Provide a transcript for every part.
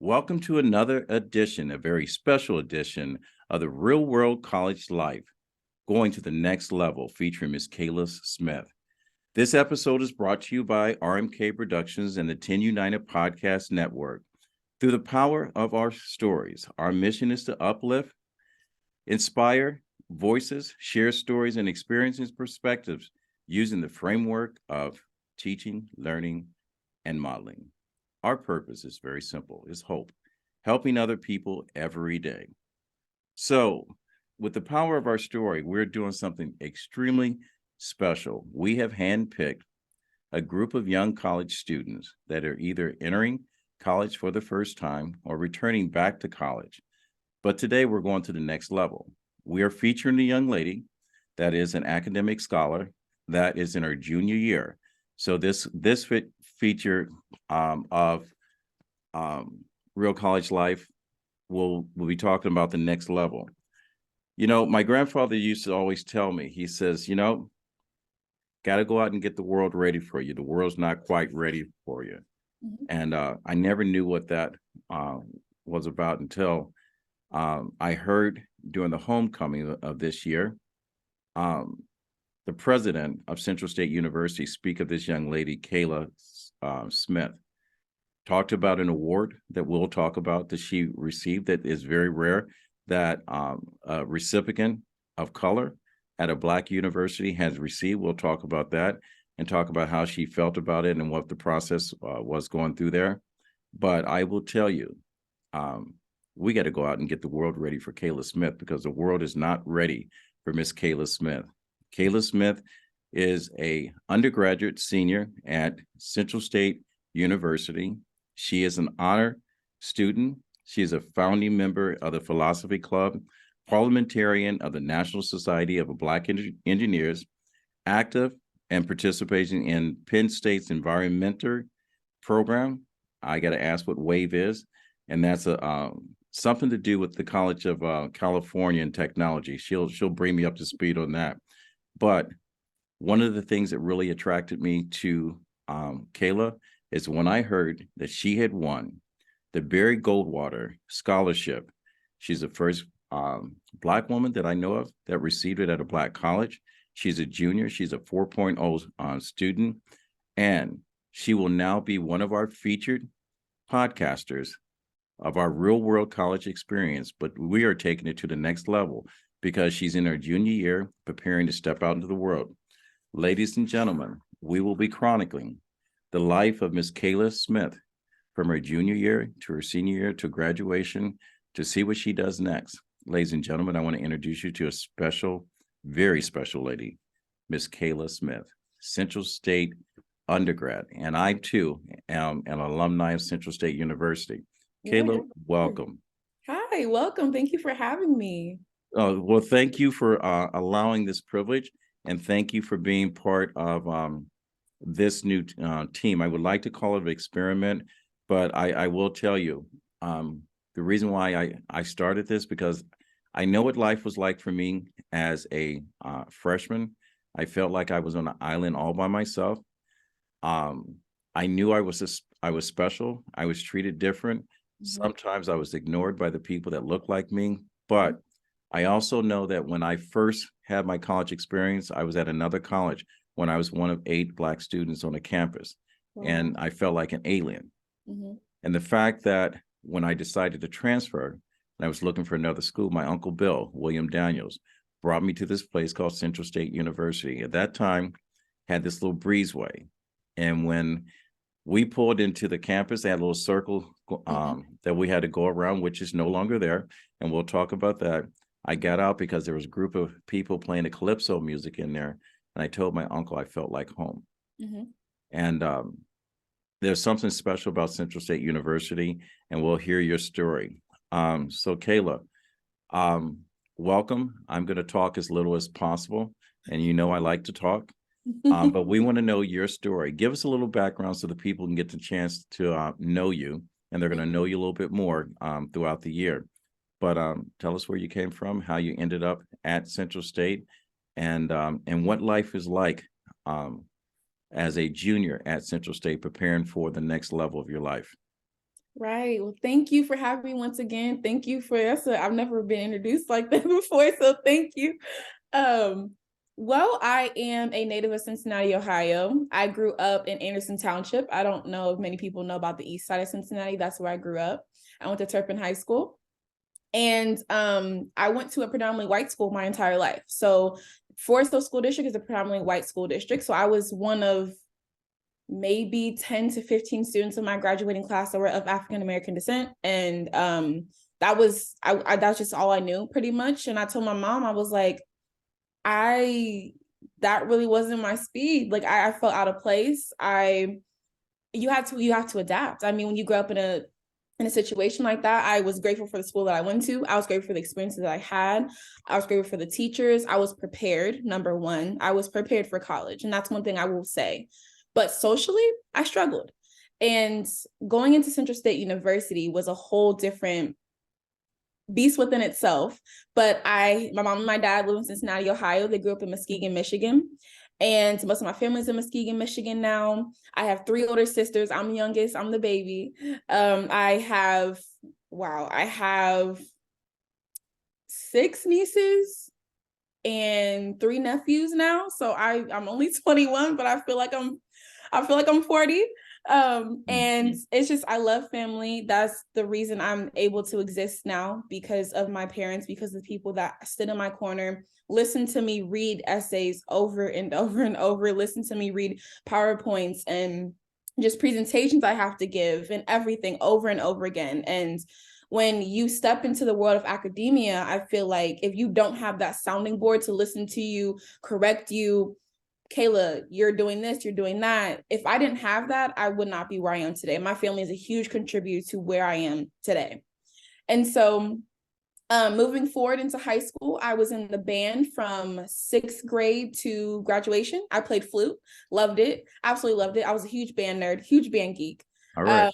Welcome to another edition, a very special edition of the Real World College Life, going to the next level, featuring Miss Kayla Smith. This episode is brought to you by RMK Productions and the 10 United Podcast Network. Through the power of our stories, our mission is to uplift, inspire voices, share stories and experiences, perspectives using the framework of teaching, learning, and modeling. Our purpose is very simple, is hope, helping other people every day. So, with the power of our story, we're doing something extremely special. We have handpicked a group of young college students that are either entering college for the first time or returning back to college. But today we're going to the next level. We are featuring a young lady that is an academic scholar that is in her junior year. So this feature of Real College Life we'll be talking about the next level. You know, my grandfather used to always tell me, he says, got to go out and get the world ready for you. The world's not quite ready for you. Mm-hmm. And I never knew what that was about until I heard during the homecoming of this year, the president of Central State University speak of this young lady, Kayla Smith. Talked about an award that we'll talk about that she received that is very rare, that a recipient of color at a Black university has received. We'll talk about that and talk about how she felt about it and what the process was going through there. But I will tell you, we got to go out and get the world ready for Kayla Smith because the world is not ready for Miss Kayla Smith. Kayla Smith is a undergraduate senior at Central State University. She is an honor student. She is a founding member of the Philosophy Club, Parliamentarian of the National Society of Black Engineers, active and participating in Penn State's Environ Mentor program. I got to ask what WAVE is, and that's something to do with the College of California and Technology. She'll bring me up to speed on that. But one of the things that really attracted me to Kayla is when I heard that she had won the Barry Goldwater scholarship. She's the first Black woman that I know of that received it at a Black college. She's a junior. She's a 4.0 student. And she will now be one of our featured podcasters of our real world college experience. But we are taking it to the next level because she's in her junior year, preparing to step out into the world. Ladies and gentlemen, we will be chronicling the life of Miss Kayla Smith from her junior year to her senior year to graduation to see what she does next. Ladies and gentlemen, I want to introduce you to a special, very special lady, Miss Kayla Smith, Central State undergrad. And I, too, am an alumni of Central State University. Kayla, welcome. Hi, welcome. Thank you for having me. Well, thank you for allowing this privilege, and thank you for being part of this new team. I would like to call it an experiment, but I will tell you, the reason why I started this, because I know what life was like for me as a freshman. I felt like I was on an island all by myself. I knew I was special. I was treated different. Mm-hmm. Sometimes I was ignored by the people that looked like me, but I also know that when I first had my college experience, I was at another college when I was one of 8 Black students on a campus, and I felt like an alien. Mm-hmm. And the fact that when I decided to transfer and I was looking for another school, my Uncle Bill, William Daniels, brought me to this place called Central State University. At that time, had this little breezeway. And when we pulled into the campus, they had a little circle that we had to go around, which is no longer there. And we'll talk about that. I got out because there was a group of people playing the calypso music in there. And I told my uncle I felt like home. Mm-hmm. And there's something special about Central State University, and we'll hear your story. So Kayla, welcome. I'm going to talk as little as possible, and you know I like to talk, but we want to know your story. Give us a little background so the people can get the chance to know you, and they're going to know you a little bit more throughout the year. But tell us where you came from, how you ended up at Central State, and what life is like as a junior at Central State preparing for the next level of your life. Right. Well, thank you for having me once again. Thank you for I've never been introduced like that before, so thank you. Um, well, I am a native of Cincinnati, Ohio. I grew up in Anderson Township. I don't know if many people know about the east side of Cincinnati. That's where I grew up. I went to Turpin High School. And I went to a predominantly white school my entire life. So Forest Hill School District is a predominantly white school district. So I was one of maybe 10 to 15 students in my graduating class that were of African American descent. And that was that's just all I knew pretty much. And I told my mom, I was like, that really wasn't my speed. Like I felt out of place. You have to adapt. I mean, when you grow up in a situation like that, I was grateful for the school that I went to. I was grateful for the experiences that I had. I was grateful for the teachers. I was prepared. Number one, I was prepared for college. And that's one thing I will say. But socially, I struggled. And going into Central State University was a whole different beast within itself. But my mom and my dad live in Cincinnati, Ohio. They grew up in Muskegon, Michigan. And most of my family's in Muskegon, Michigan now. I have 3 older sisters. I'm the youngest. I'm the baby. I have 6 nieces and 3 nephews now. So I'm only 21, but I feel like I'm 40. And it's just, I love family. That's the reason I'm able to exist now, because of my parents, because of the people that stood in my corner, listen to me read essays over and over and over, listen to me read PowerPoints and just presentations I have to give and everything over and over again. And when you step into the world of academia, I feel like if you don't have that sounding board to listen to you, correct you, Kayla, you're doing this, you're doing that. If I didn't have that, I would not be where I am today. My family is a huge contributor to where I am today. And so moving forward into high school, I was in the band from 6th grade to graduation. I played flute, loved it, absolutely loved it. I was a huge band nerd, huge band geek. All right.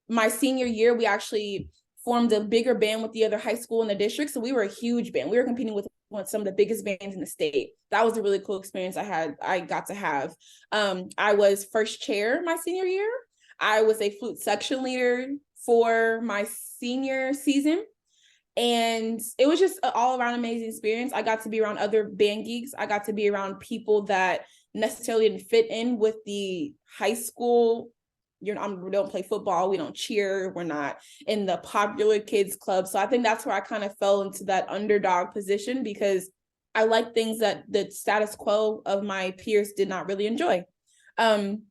My senior year, we actually formed a bigger band with the other high school in the district. So we were a huge band. We were competing with some of the biggest bands in the state. That was a really cool experience I got to have. I was first chair my senior year. I was a flute section leader for my senior season. And it was just an all around amazing experience. I got to be around other band geeks. I got to be around people that necessarily didn't fit in with the high school. We don't play football. We don't cheer. We're not in the popular kids club. So I think that's where I kind of fell into that underdog position, because I like things that the status quo of my peers did not really enjoy. And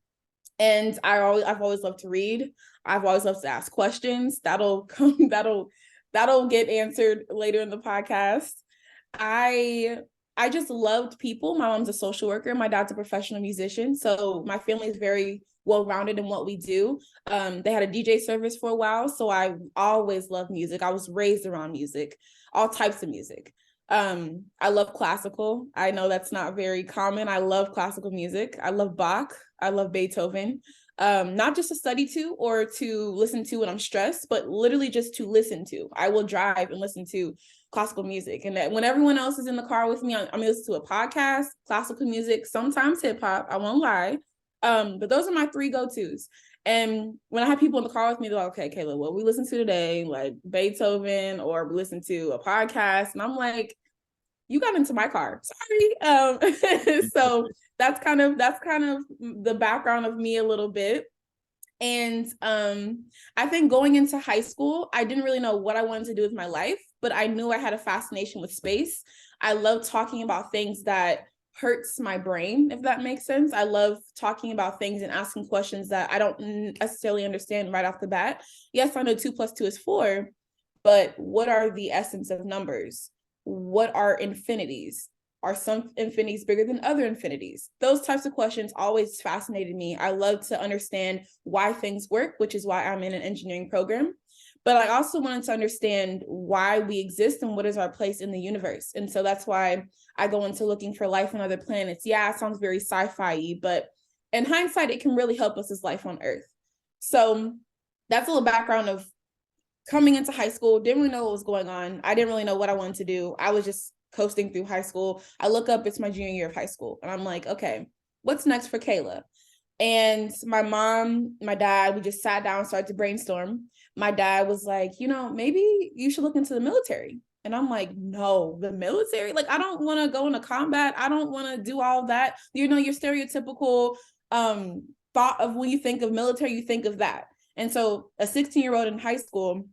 I've always loved to read. I've always loved to ask questions. That'll get answered later in the podcast. I just loved people. My mom's a social worker. My dad's a professional musician. So my family is very well-rounded in what we do. They had a DJ service for a while. So I always loved music. I was raised around music, all types of music. I love classical. I know that's not very common. I love classical music. I love Bach. I love Beethoven. Not just to study to or to listen to when I'm stressed, but literally just to listen to. I will drive and listen to classical music. And that when everyone else is in the car with me, I'm gonna listen to a podcast, classical music, sometimes hip hop, I won't lie. But those are my 3 go-tos. And when I have people in the car with me, they're like, okay, Kayla, what we listen to today, like Beethoven, or we listen to a podcast. And I'm like, you got into my car, sorry. So that's kind of the background of me a little bit. And I think going into high school, I didn't really know what I wanted to do with my life, but I knew I had a fascination with space. I love talking about things that hurts my brain, if that makes sense. I love talking about things and asking questions that I don't necessarily understand right off the bat. Yes, I know 2 + 2 is 4, but what are the essence of numbers? What are infinities? Are some infinities bigger than other infinities? Those types of questions always fascinated me. I love to understand why things work, which is why I'm in an engineering program. But I also wanted to understand why we exist and what is our place in the universe. And so that's why I go into looking for life on other planets. Yeah, it sounds very sci-fi-y, but in hindsight, it can really help us as life on Earth. So that's a little background of coming into high school. Didn't really know what was going on. I didn't really know what I wanted to do. I was just coasting through high school. I look up, it's my junior year of high school. And I'm like, okay, what's next for Kayla? And my mom, my dad, we just sat down and started to brainstorm. My dad was like, maybe you should look into the military. And I'm like, no, the military? Like, I don't want to go into combat. I don't want to do all that. Your stereotypical thought of when you think of military, you think of that. And so a 16-year-old in high school,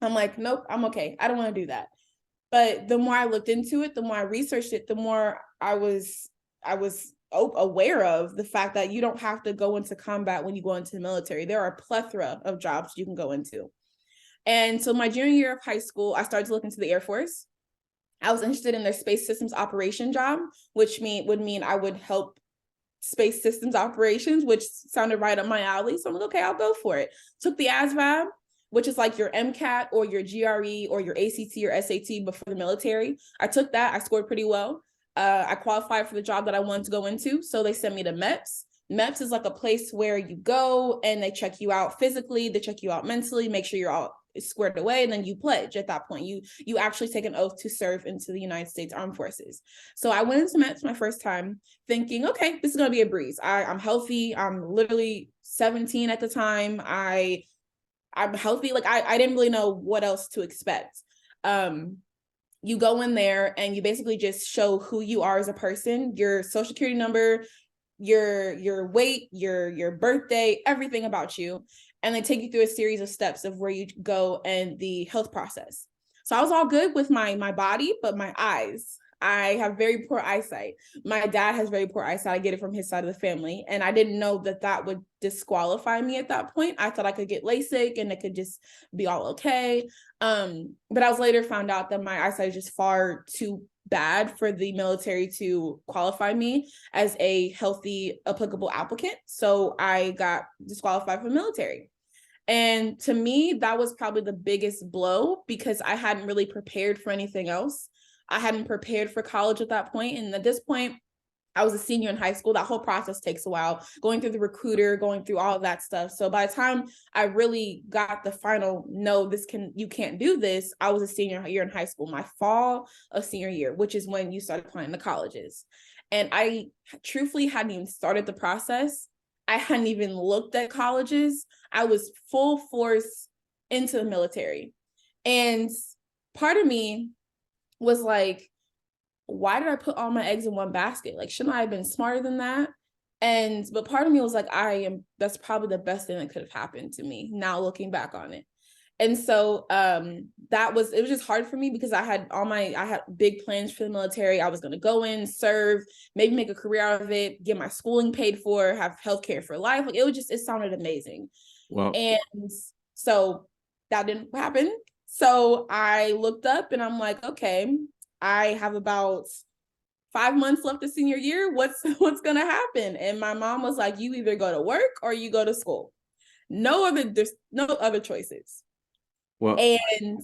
I'm like, nope, I'm okay. I don't want to do that. But the more I looked into it, the more I researched it, the more I was aware of the fact that you don't have to go into combat when you go into the military. There are a plethora of jobs you can go into. And so my junior year of high school, I started to look into the Air Force. I was interested in their space systems operation job, which would mean I would help space systems operations, which sounded right up my alley. So I'm like, okay, I'll go for it. Took the ASVAB, which is like your MCAT or your GRE or your ACT or SAT before the military. I took that. I scored pretty well. I qualified for the job that I wanted to go into. So they sent me to MEPS. MEPS is like a place where you go and they check you out physically, they check you out mentally, make sure you're all squared away, and then you pledge. At that point, you actually take an oath to serve into the United States Armed Forces. So I went into MEPS my first time thinking, okay, this is going to be a breeze. I'm healthy. I'm literally 17 at the time. I'm healthy. Like I didn't really know what else to expect. You go in there and you basically just show who you are as a person, your social security number, your weight, your birthday, everything about you. And they take you through a series of steps of where you go and the health process. So I was all good with my body, but my eyes, I have very poor eyesight. My dad has very poor eyesight. I get it from his side of the family. And I didn't know that would disqualify me at that point. I thought I could get LASIK and it could just be all okay. But I was later found out that my eyesight is just far too bad for the military to qualify me as a healthy, applicable applicant. So I got disqualified from the military. And to me, that was probably the biggest blow because I hadn't really prepared for anything else. I hadn't prepared for college at that point. And at this point, I was a senior in high school. That whole process takes a while, going through the recruiter, going through all of that stuff. So by the time I really got the final, no, you can't do this, I was a senior year in high school, my fall of senior year, which is when you start applying to colleges. And I truthfully hadn't even started the process. I hadn't even looked at colleges. I was full force into the military. And part of me was like, why did I put all my eggs in one basket? Like, shouldn't I have been smarter than that? But part of me was like, that's probably the best thing that could have happened to me now looking back on it. And so it was just hard for me because I had big plans for the military. I was going to go in, serve, maybe make a career out of it, get my schooling paid for, have healthcare for life. Like it sounded amazing. Well, and so that didn't happen. So I looked up and I'm like, okay, I have about 5 months left of senior year. What's going to happen? And my mom was like, you either go to work or you go to school. There's no other choices. well, And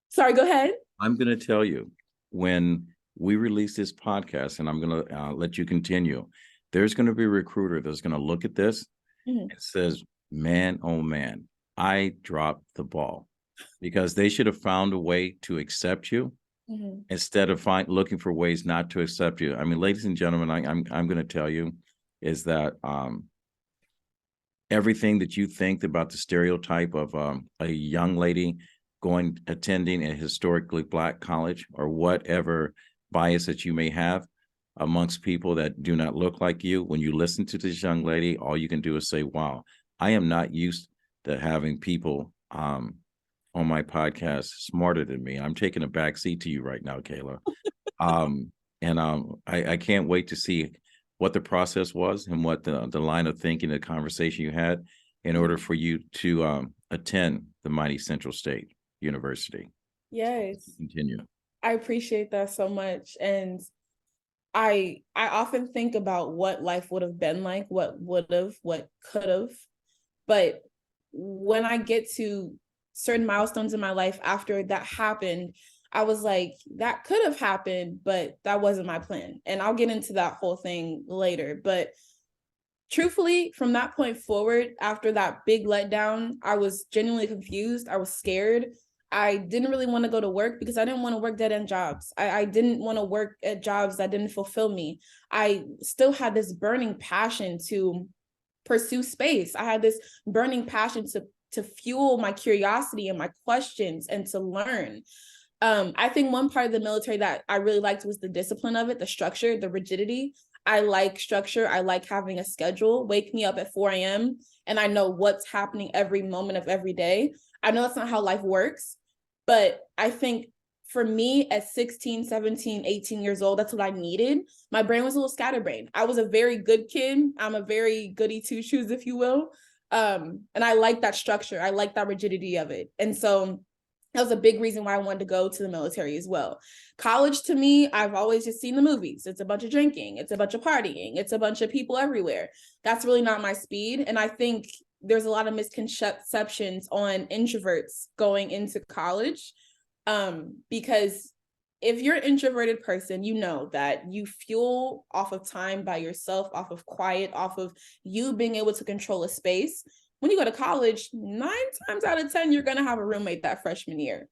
sorry, go ahead. I'm going to tell you, when we release this podcast, and I'm going to let you continue, there's going to be a recruiter that's going to look at this and says, man, oh man, I dropped the ball, because they should have found a way to accept you instead of looking for ways not to accept you. I mean, ladies and gentlemen, I'm going to tell you is that everything that you think about the stereotype of a young lady attending a historically Black college, or whatever bias that you may have amongst people that do not look like you, when you listen to this young lady, all you can do is say, wow, I am not used to having people on my podcast smarter than me. I'm taking a back seat to you right now, Kayla. I can't wait to see what the process was and what the line of thinking, the conversation you had in order for you to attend the mighty Central State University. Yes. Continue. I appreciate that so much. And I often think about what life would have been like, what would have, what could have. But when I get to certain milestones in my life after that happened, I was like, that could have happened, but that wasn't my plan. And I'll get into that whole thing later. But truthfully, from that point forward, after that big letdown, I was genuinely confused. I was scared. I didn't really want to go to work because I didn't want to work dead-end jobs. I didn't want to work at jobs that didn't fulfill me. I still had this burning passion to pursue space. I had this burning passion to fuel my curiosity and my questions and to learn. I think one part of the military that I really liked was the discipline of it, the structure, the rigidity. I like structure. I like having a schedule. Wake me up at 4 a.m. and I know what's happening every moment of every day. I know that's not how life works, but I think for me at 16, 17, 18 years old, that's what I needed. My brain was a little scatterbrained. I was a very good kid. I'm a very goody two shoes, if you will. And I like that structure. I like that rigidity of it. And so that was a big reason why I wanted to go to the military as well. College, to me, I've always just seen the movies. It's a bunch of drinking. It's a bunch of partying. It's a bunch of people everywhere. That's really not my speed. And I think there's a lot of misconceptions on introverts going into college, because if you're an introverted person, you know that you fuel off of time by yourself, off of quiet, off of you being able to control a space. When you go to college, 9 times out of 10, you're going to have a roommate that freshman year.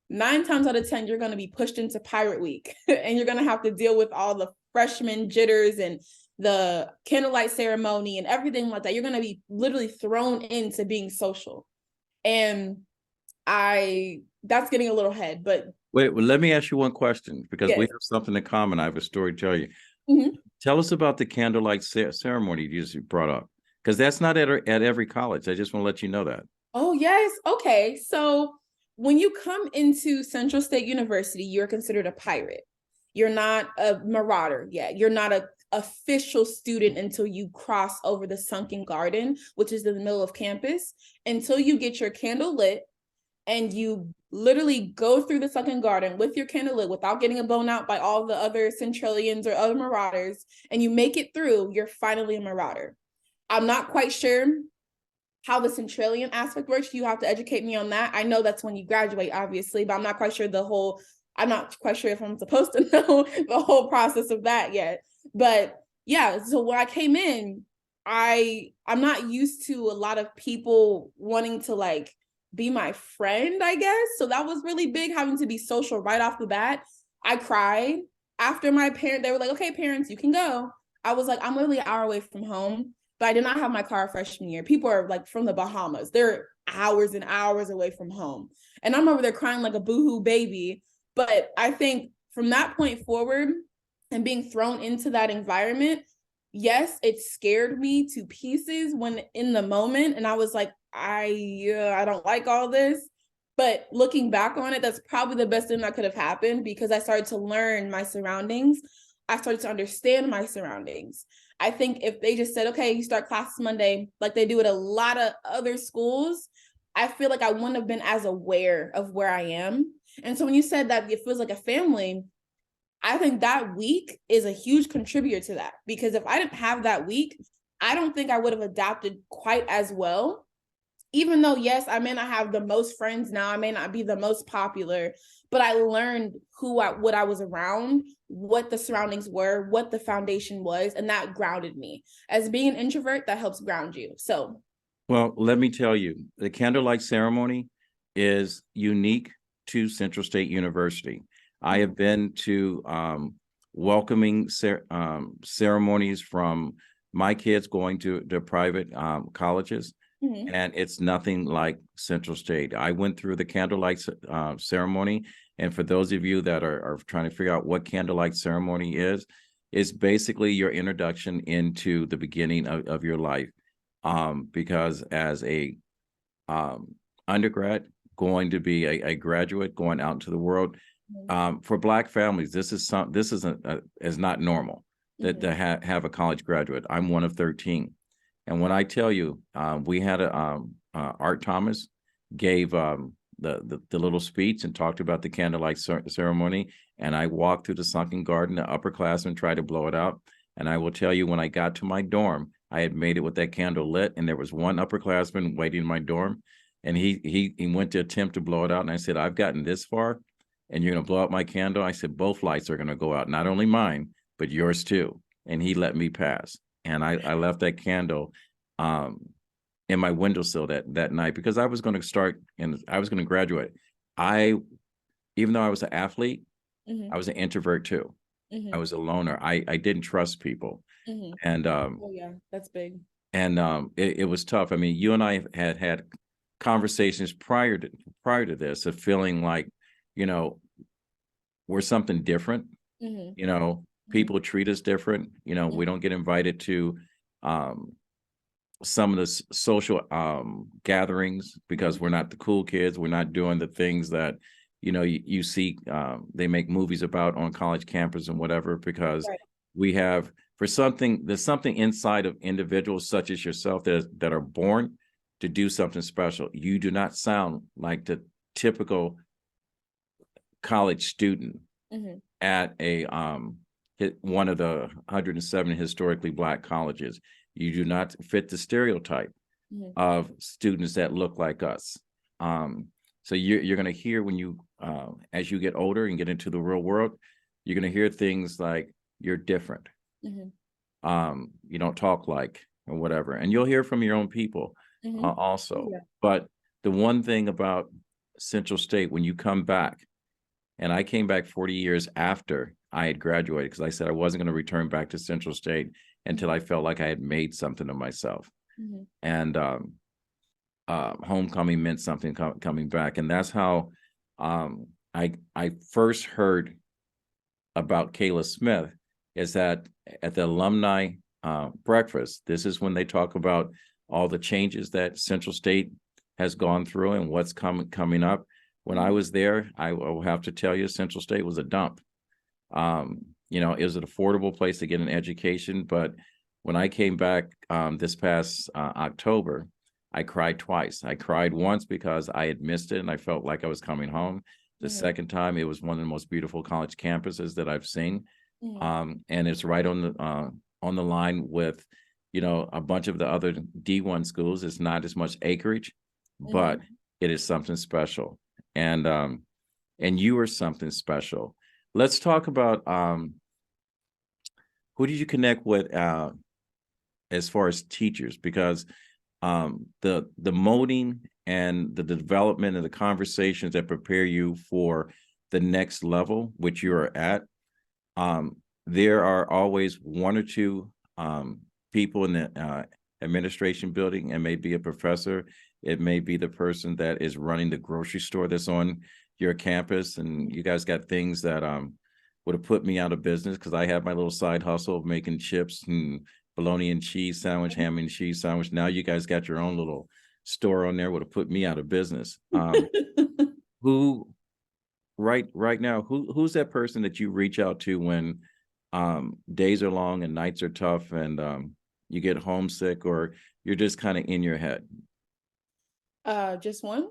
9 times out of 10, you're going to be pushed into Pirate Week and you're going to have to deal with all the freshman jitters and the candlelight ceremony and everything like that. You're going to be literally thrown into being social. And that's getting a little ahead, but. Wait, well, let me ask you one question, because Yes. we have something in common. I have a story to tell you. Mm-hmm. Tell us about the candlelight ceremony you just brought up, because that's not at every college. I just want to let you know that. Oh, yes. Okay. So when you come into Central State University, you're considered a pirate. You're not a marauder yet. You're not an official student until you cross over the sunken garden, which is in the middle of campus, until you get your candle lit and you literally go through the sunken garden with your candle lit without getting blown out by all the other centrillions or other marauders, and you make it through, you're finally a marauder. I'm not quite sure how the centrillion aspect works. You have to educate me on that. I know that's when you graduate, obviously, but I'm not quite sure I'm not quite sure if I'm supposed to know the whole process of that yet. But yeah, so when I came in, I'm not used to a lot of people wanting to like be my friend, I guess. So that was really big, having to be social right off the bat. I cried after they were like, okay, parents, you can go. I was like, I'm literally an hour away from home, but I did not have my car freshman year. People are like from the Bahamas. They're hours and hours away from home. And I'm over there crying like a boohoo baby. But I think from that point forward and being thrown into that environment, yes, it scared me to pieces when in the moment. And I was like, I don't like all this. But looking back on it, that's probably the best thing that could have happened, because I started to learn my surroundings. I started to understand my surroundings. I think if they just said, okay, you start classes Monday, like they do at a lot of other schools, I feel like I wouldn't have been as aware of where I am. And so when you said that it feels like a family, I think that week is a huge contributor to that, because if I didn't have that week, I don't think I would have adapted quite as well. Even though, yes, I may not have the most friends now, I may not be the most popular, but I learned what I was around, what the surroundings were, what the foundation was, and that grounded me. As being an introvert, that helps ground you. So, well, let me tell you, the candlelight ceremony is unique to Central State University. I have been to welcoming ceremonies from my kids going to private colleges. Mm-hmm. And it's nothing like Central State. I went through the candlelight ceremony. And for those of you that are trying to figure out what candlelight ceremony is, it's basically your introduction into the beginning of your life. Because as a undergrad, going to be a graduate, going out into the world, for Black families, this is not normal to have a college graduate. I'm one of 13. And when I tell you, we had Art Thomas gave the little speech and talked about the candlelight ceremony, and I walked through the sunken garden, the upperclassmen tried to blow it out. And I will tell you, when I got to my dorm, I had made it with that candle lit, and there was one upperclassman waiting in my dorm, and he went to attempt to blow it out. And I said, I've gotten this far, and you're going to blow out my candle? I said, both lights are going to go out, not only mine, but yours too. And he let me pass. And I left that candle in my windowsill that night, because I was going to start and I was going to graduate. Even though I was an athlete, I was an introvert too. I was a loner. I didn't trust people. And oh yeah, that's big. and it was tough. I mean, you and I had conversations prior to this of feeling like, you know, we're something different. Mhm. You know, people treat us different. You know, we don't get invited to some of the social gatherings because we're not the cool kids. We're not doing the things that, you know, you see they make movies about on college campus and whatever, because Right. we have there's something inside of individuals such as yourself that are born to do something special. You do not sound like the typical college student Mhm. at a one of the 107 historically Black colleges. You do not fit the stereotype Mhm. of students that look like us. So you're going to hear when you as you get older and get into the real world, you're going to hear things like you're different. Mhm. You don't talk like or whatever, and you'll hear from your own people Mhm. also. Yeah. But the one thing about Central State, when you come back, and I came back 40 years after I had graduated, because I said I wasn't going to return back to Central State until I felt like I had made something of myself. Mhm. And homecoming meant something coming back. And that's how I first heard about Kayla Smith, is that at the alumni breakfast, this is when they talk about all the changes that Central State has gone through and what's coming up. When I was there, I will have to tell you, Central State was a dump. You know, it was an affordable place to get an education, but when I came back this past October, I cried twice. I cried once because I had missed it and I felt like I was coming home. The Mhm. second time, it was one of the most beautiful college campuses that I've seen, Mhm. and it's right on the line with, you know, a bunch of the other D1 schools. It's not as much acreage, but Mhm. it is something special, and you are something special. Let's talk about who did you connect with as far as teachers, because the molding and the development and the conversations that prepare you for the next level which you are at, there are always one or two people in the administration building. It may be a professor, it may be the person that is running the grocery store that's on your campus, and you guys got things that would have put me out of business, because I have my little side hustle of making chips and bologna and cheese sandwich, ham and cheese sandwich. Now you guys got your own little store on there, would have put me out of business. Who right now, who's that person that you reach out to when days are long and nights are tough and you get homesick or you're just kind of in your head? Just one?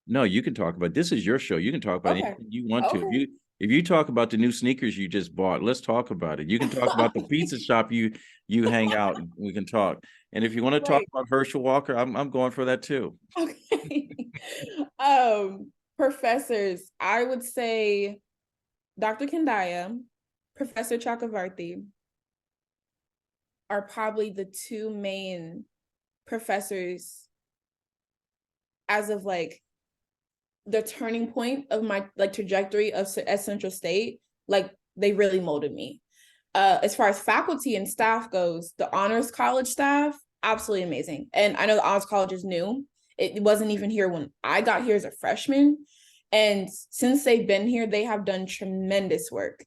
No, you can talk about, this is your show. You can talk about Okay. anything you want to. Okay. If you talk about the new sneakers you just bought, let's talk about it. You can talk about the pizza shop you hang out, and we can talk. And if you want to talk Right. about Herschel Walker, I'm going for that too. Okay. Professors, I would say Dr. Kendaya, Professor Chakravarti are probably the two main professors as of like the turning point of my like trajectory of at Central State. Like they really molded me. As far as faculty and staff goes, the honors college staff, absolutely amazing. And I know the honors college is new. It wasn't even here when I got here as a freshman. And since they've been here, they have done tremendous work.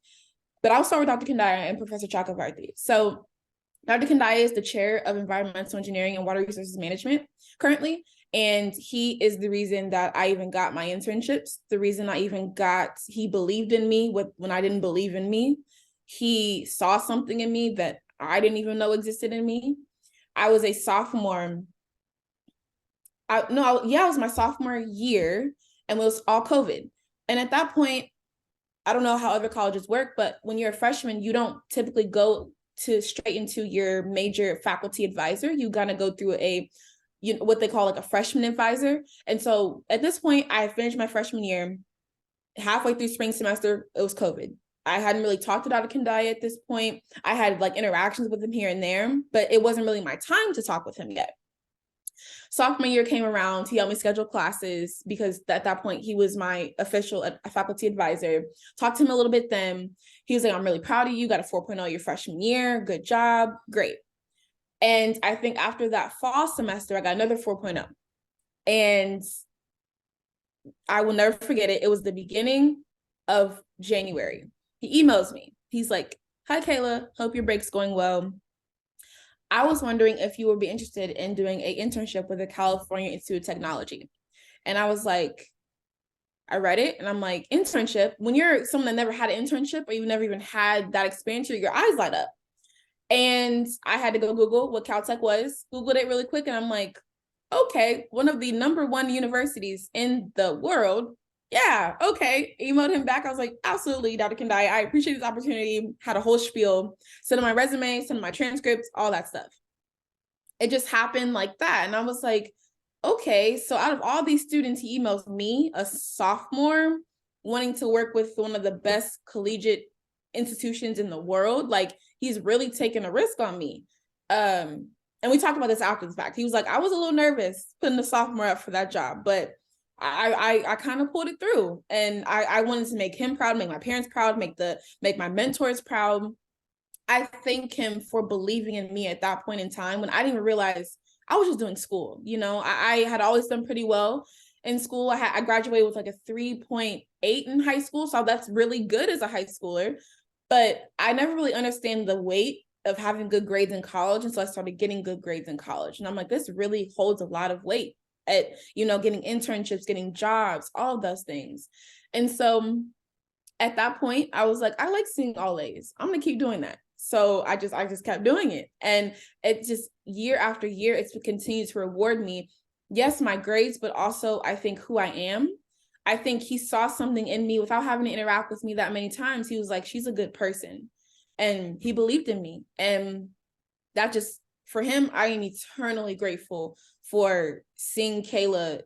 But I'll start with Dr. Kendaya and Professor Chakravarti. So Dr. Kendaya is the chair of environmental engineering and water resources management currently. And he is the reason that I even got my internships. The reason he believed in me when I didn't believe in me. He saw something in me that I didn't even know existed in me. I was a sophomore. I was my sophomore year, and it was all COVID. And at that point, I don't know how other colleges work, but when you're a freshman, you don't typically go to straight into your major faculty advisor. You gotta go through what they call like a freshman advisor. And so at this point, I finished my freshman year. Halfway through spring semester, it was COVID. I hadn't really talked to Dr. Kendaya at this point. I had like interactions with him here and there, but it wasn't really my time to talk with him yet. Sophomore year came around, he helped me schedule classes because at that point he was my official faculty advisor. Talked to him a little bit then. He was like, I'm really proud of you, got a 4.0 your freshman year, good job, great. And I think after that fall semester, I got another 4.0. And I will never forget it. It was the beginning of January. He emails me. He's like, "Hi, Kayla. Hope your break's going well. I was wondering if you would be interested in doing an internship with the California Institute of Technology." And I was like, I read it and I'm like, internship? When you're someone that never had an internship or you've never even had that experience, your eyes light up. And I had to go Google what Caltech was, Googled it really quick. And I'm like, okay, one of the #1 universities in the world. Yeah, okay. Emailed him back. I was like, absolutely, Dr. Kendai. I appreciate this opportunity. Had a whole spiel, sent him my resume, sent him my transcripts, all that stuff. It just happened like that. And I was like, okay, so out of all these students, he emails me, a sophomore, wanting to work with one of the best collegiate institutions in the world. Like, he's really taking a risk on me. And we talked about this after the fact. He was like, I was a little nervous putting the sophomore up for that job, but I kind of pulled it through. And I wanted to make him proud, make my parents proud, make my mentors proud. I thank him for believing in me at that point in time when I didn't even realize I was just doing school. You know, I had always done pretty well in school. I graduated with like a 3.8 in high school. So that's really good as a high schooler. But I never really understand the weight of having good grades in college. And so I started getting good grades in college. And I'm like, this really holds a lot of weight at, you know, getting internships, getting jobs, all of those things. And so at that point, I was like, I like seeing all A's. I'm going to keep doing that. So I just kept doing it. And it just year after year, it's continued to reward me. Yes, my grades, but also I think who I am. I think he saw something in me without having to interact with me that many times. He was like, she's a good person. And he believed in me. And that just, for him, I am eternally grateful for seeing Kayla,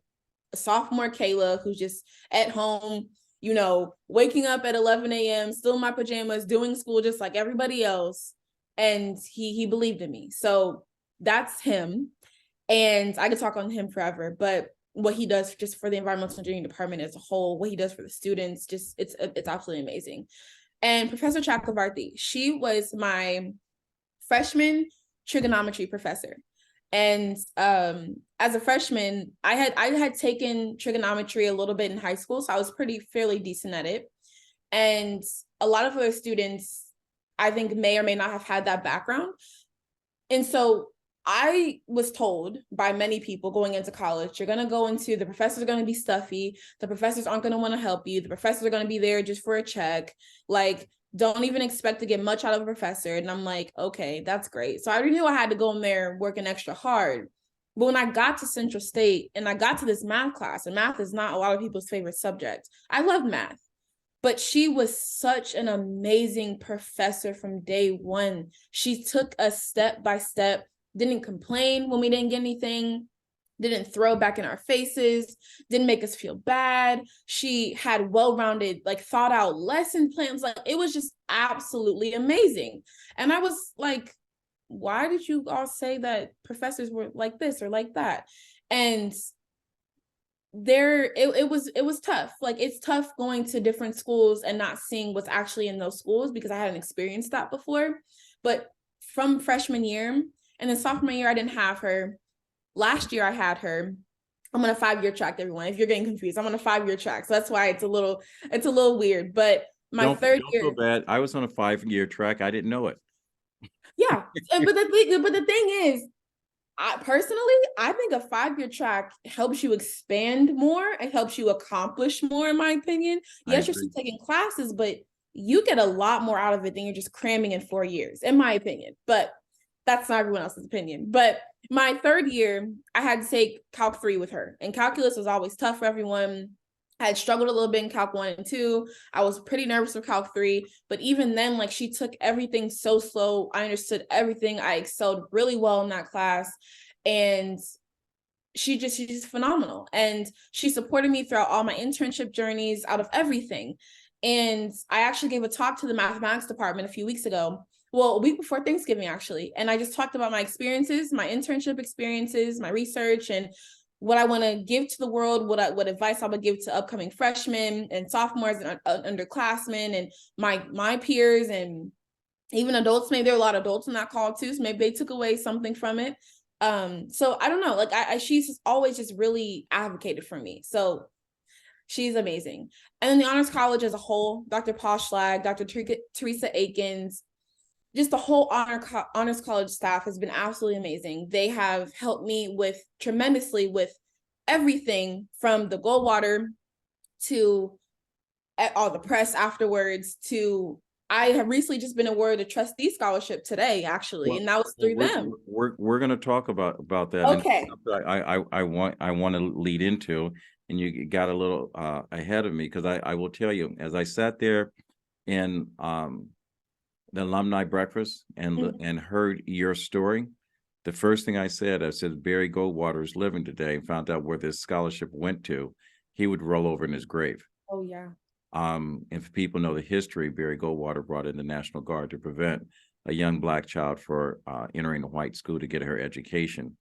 sophomore Kayla, who's just at home, you know, waking up at 11 a.m., still in my pajamas, doing school just like everybody else. And he believed in me. So that's him. And I could talk on him forever, but what he does just for the environmental engineering department as a whole, what he does for the students, just it's absolutely amazing. And Professor Chakravarti, she was my freshman trigonometry professor. And as a freshman, I had taken trigonometry a little bit in high school, so I was fairly decent at it. And a lot of other students, I think, may or may not have had that background. And so I was told by many people going into college, you're going to go into, the professors are going to be stuffy. The professors aren't going to want to help you. The professors are going to be there just for a check. Like, don't even expect to get much out of a professor. And I'm like, okay, that's great. So I already knew I had to go in there working extra hard. But when I got to Central State and I got to this math class, and math is not a lot of people's favorite subject. I love math. But she was such an amazing professor from day one. She took us step by step, didn't complain when we didn't get anything, didn't throw back in our faces, didn't make us feel bad. She had well-rounded, like, thought out lesson plans. Like, it was just absolutely amazing. And I was like, why did you all say that professors were like this or like that? And it was tough. Like, it's tough going to different schools and not seeing what's actually in those schools because I hadn't experienced that before. But from freshman year and then sophomore year, I didn't have her. Last year I had her. I'm on a 5-year track, everyone. If you're getting confused, I'm on a 5-year track. So that's why it's a little weird. But my third year. Don't feel bad. I was on a 5-year track. I didn't know it. Yeah. But the thing is, I think a 5-year track helps you expand more. It helps you accomplish more, in my opinion. Yes, you're still taking classes, but you get a lot more out of it than you're just cramming in 4 years, in my opinion. But that's not everyone else's opinion. But my third year, I had to take Calc 3 with her. And calculus was always tough for everyone. I had struggled a little bit in Calc 1 and 2. I was pretty nervous for Calc 3. But even then, like, she took everything so slow. I understood everything. I excelled really well in that class. And she's just phenomenal. And she supported me throughout all my internship journeys, out of everything. And I actually gave a talk to the mathematics department a few weeks ago. Well, a week before Thanksgiving, actually. And I just talked about my experiences, my internship experiences, my research, and what I want to give to the world, what advice I would give to upcoming freshmen and sophomores and underclassmen and my peers. And even adults, maybe there were a lot of adults in that call too, so maybe they took away something from it. So I don't know, like she's always just really advocated for me. So she's amazing. And then the Honors College as a whole, Dr. Paul Schlag, Dr. Teresa Akins, just the whole Honors College staff has been absolutely amazing. They have helped me tremendously with everything from the Goldwater to all the press afterwards to I have recently just been awarded a trustee scholarship today, actually, and that was through them. We're going to talk about that. Okay. And I want to lead into, and you got a little ahead of me, because I will tell you, as I sat there in the alumni breakfast and heard your story, the first thing I said Barry Goldwater is living today, and found out where this scholarship went to, he would roll over in his grave. Oh yeah. If people know the history, Barry Goldwater brought in the National Guard to prevent a young Black child for entering a white school to get her education.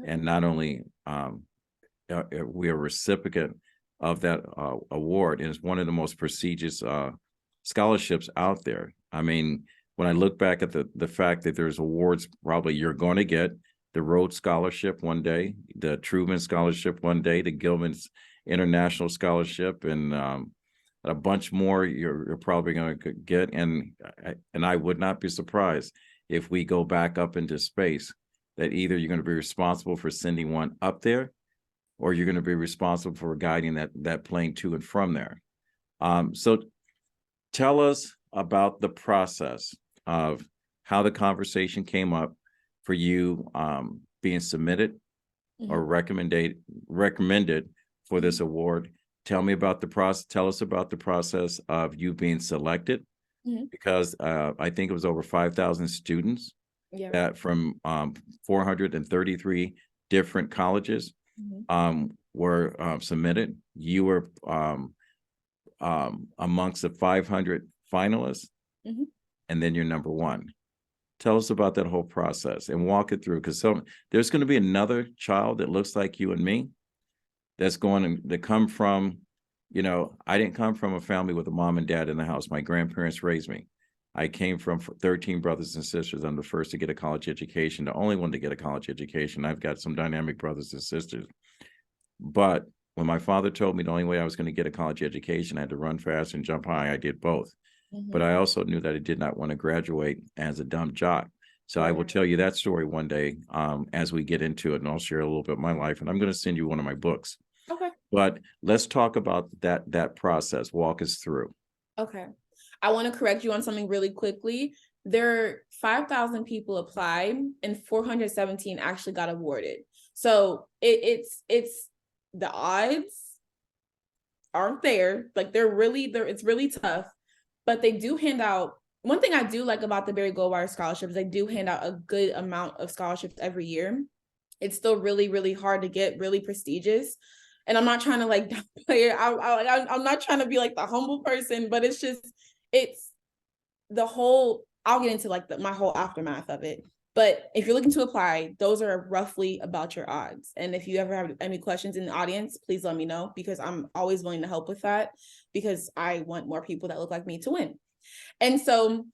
And not only we are a recipient of that award, and it's one of the most prestigious scholarships out there. I mean, when I look back at the fact that there's awards probably you're going to get, the Rhodes Scholarship one day, the Truman Scholarship one day, the Gilman's International Scholarship, and a bunch more you're probably going to get. And I would not be surprised if we go back up into space, that either you're going to be responsible for sending one up there, or you're going to be responsible for guiding that plane to and from there. So tell us about the process of how the conversation came up for you being submitted or recommended for this award. Tell me about the process. Tell us about the process of you being selected, because I think it was over 5,000 students that from 433 different colleges were submitted. You were amongst the 500 finalists, and then you're number one. Tell us about that whole process and walk it through, because there's going to be another child that looks like you and me that's going to come from, I didn't come from a family with a mom and dad in the house. My grandparents raised me. I came from 13 brothers and sisters. I'm the first to get a college education, the only one to get a college education. I've got some dynamic brothers and sisters. But when my father told me the only way I was going to get a college education, I had to run fast and jump high, I did both. But I also knew that I did not want to graduate as a dumb jock. So I will tell you that story one day as we get into it, and I'll share a little bit of my life. And I'm going to send you one of my books. Okay. But let's talk about that process. Walk us through. Okay. I want to correct you on something really quickly. There 5,000 people applied and 417 actually got awarded. So it's the odds aren't there. Like they're really there. It's really tough, but they do hand out. One thing I do like about the Barry Goldwater scholarship is they do hand out a good amount of scholarships every year. It's still really, really hard to get, really prestigious. And I'm not trying to like downplay it. I'm not trying to be like the humble person, but it's the whole, I'll get into like my whole aftermath of it. But if you're looking to apply, those are roughly about your odds. And if you ever have any questions in the audience, please let me know, because I'm always willing to help with that, because I want more people that look like me to win. And so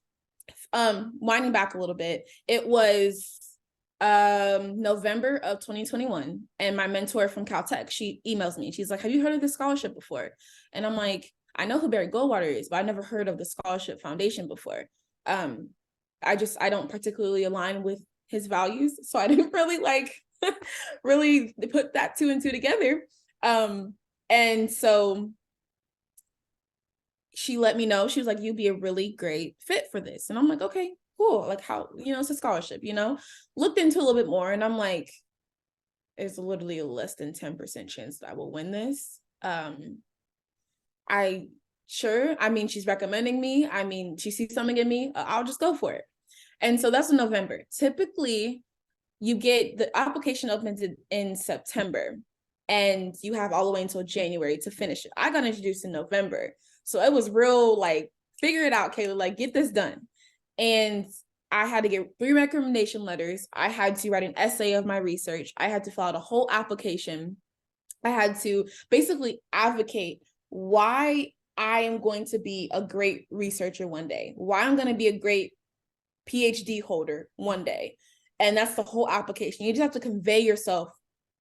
winding back a little bit, it was November of 2021, and my mentor from Caltech, she emails me. She's like, have you heard of this scholarship before? And I'm like, I know who Barry Goldwater is, but I never heard of the Scholarship Foundation before. I don't particularly align with his values, so I didn't really really put that two and two together. And so she let me know. She was like, you'd be a really great fit for this. And I'm like, okay, cool. Like how, it's a scholarship, looked into a little bit more. And I'm like, there's literally a less than 10% chance that I will win this. She's recommending me. She sees something in me. I'll just go for it. And so that's in November. Typically, you get the application opens in September, and you have all the way until January to finish it. I got introduced in November. So it was real, figure it out, Kayla, get this done. And I had to get 3 recommendation letters. I had to write an essay of my research. I had to fill out a whole application. I had to basically advocate why I am going to be a great researcher one day, why I'm going to be a great PhD holder one day. And that's the whole application. You just have to convey yourself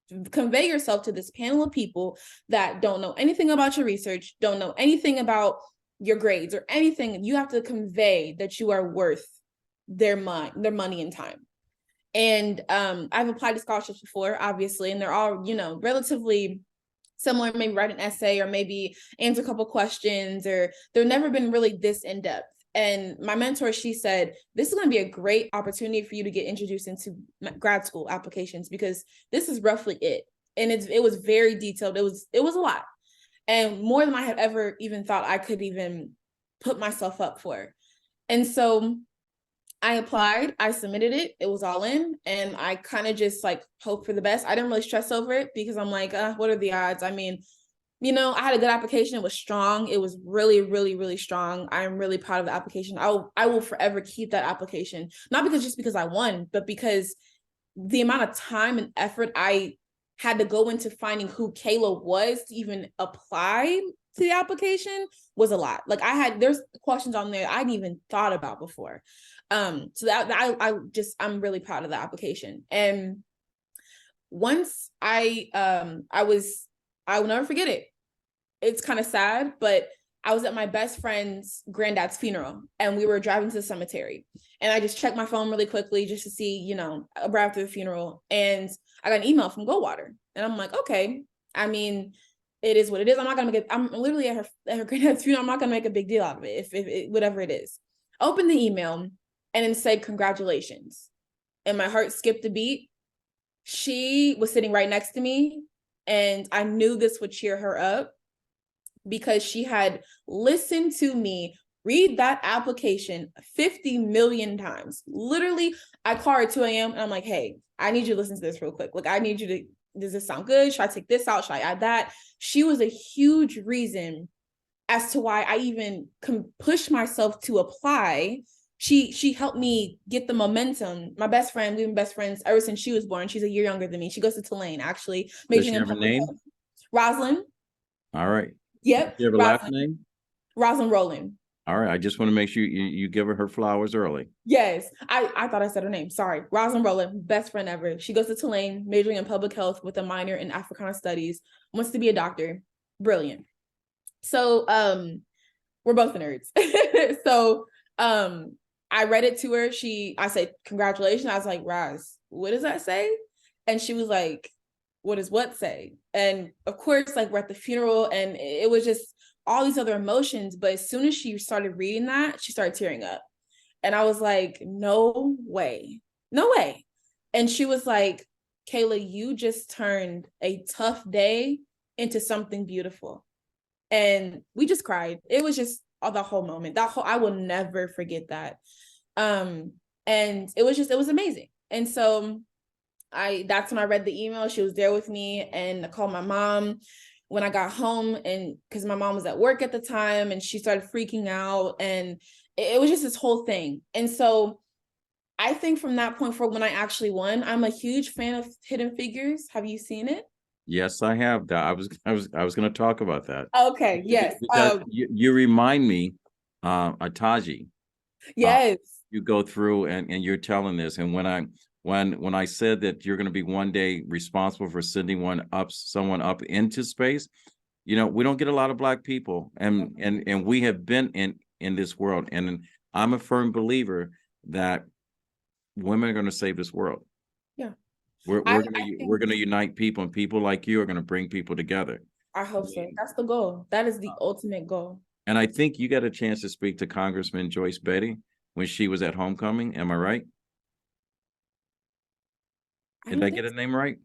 to this panel of people that don't know anything about your research, don't know anything about your grades or anything. You have to convey that you are worth their money and time. And I've applied to scholarships before, obviously, and they're all, relatively similar, maybe write an essay or maybe answer a couple questions, or they've never been really this in-depth. And my mentor, she said, this is going to be a great opportunity for you to get introduced into grad school applications, because this is roughly it. And it was very detailed. It was a lot, and more than I had ever even thought I could even put myself up for. And so I applied, I submitted it, it was all in, and I kind of just like hope for the best. I didn't really stress over it because I'm like, what are the odds? I mean, I had a good application. It was strong. It was really, really, really strong. I'm really proud of the application. I will forever keep that application, not because I won, but because the amount of time and effort I had to go into finding who Kayla was to even apply to the application was a lot. Like there's questions on there I hadn't even thought about before. So that I'm really proud of the application. And once I will never forget it. It's kind of sad, but I was at my best friend's granddad's funeral, and we were driving to the cemetery, and I just checked my phone really quickly just to see, right after the funeral, and I got an email from Goldwater, and I'm like, okay, I mean, it is what it is. I'm literally at her granddad's funeral. I'm not gonna make a big deal out of it if whatever it is. Open the email and it said congratulations, and my heart skipped a beat. She was sitting right next to me, and I knew this would cheer her up, because she had listened to me read that application 50 million times. Literally, I call her at 2 a.m. and I'm like, hey, I need you to listen to this real quick. Like, I need you to, does this sound good? Should I take this out? Should I add that? She was a huge reason as to why I even can push myself to apply. She helped me get the momentum. My best friend, we've been best friends ever since she was born. She's a year younger than me. She goes to Tulane, actually. Does she have a name? Rosalind. All right. Yep. You have a last name? Rosalind Rowland. All right. I just want to make sure you give her flowers early. Yes. I thought I said her name. Sorry. Rosalind Rowland, best friend ever. She goes to Tulane, majoring in public health with a minor in Africana studies, wants to be a doctor. Brilliant. So we're both nerds. So I read it to her. I said, congratulations. I was like, Roz, what does that say? And she was like, what does what say? And of course, like, we're at the funeral, and it was just all these other emotions. But as soon as she started reading that, she started tearing up. And I was like, no way. And she was like, Kayla, you just turned a tough day into something beautiful. And we just cried. It was just the whole moment. I will never forget that. And it was amazing. And so that's when I read the email. She was there with me, and I called my mom when I got home, and because my mom was at work at the time, and she started freaking out, and it was just this whole thing. And so I think from that point forward, when I actually won, I'm a huge fan of Hidden Figures. Have you seen it? Yes, I have. I was going to talk about that. Okay. Yes. You remind me, Ataji. Yes. You go through and you're telling this, and when I said that you're going to be one day responsible for sending someone up into space, we don't get a lot of Black people, and we have been in this world, and I'm a firm believer that women are going to save this world. Yeah. We're going to unite people, and people like you are going to bring people together. I hope so. That's the goal. That is the ultimate goal. And I think you got a chance to speak to Congressman Joyce Betty when she was at homecoming. Am I right? Did I get her name right?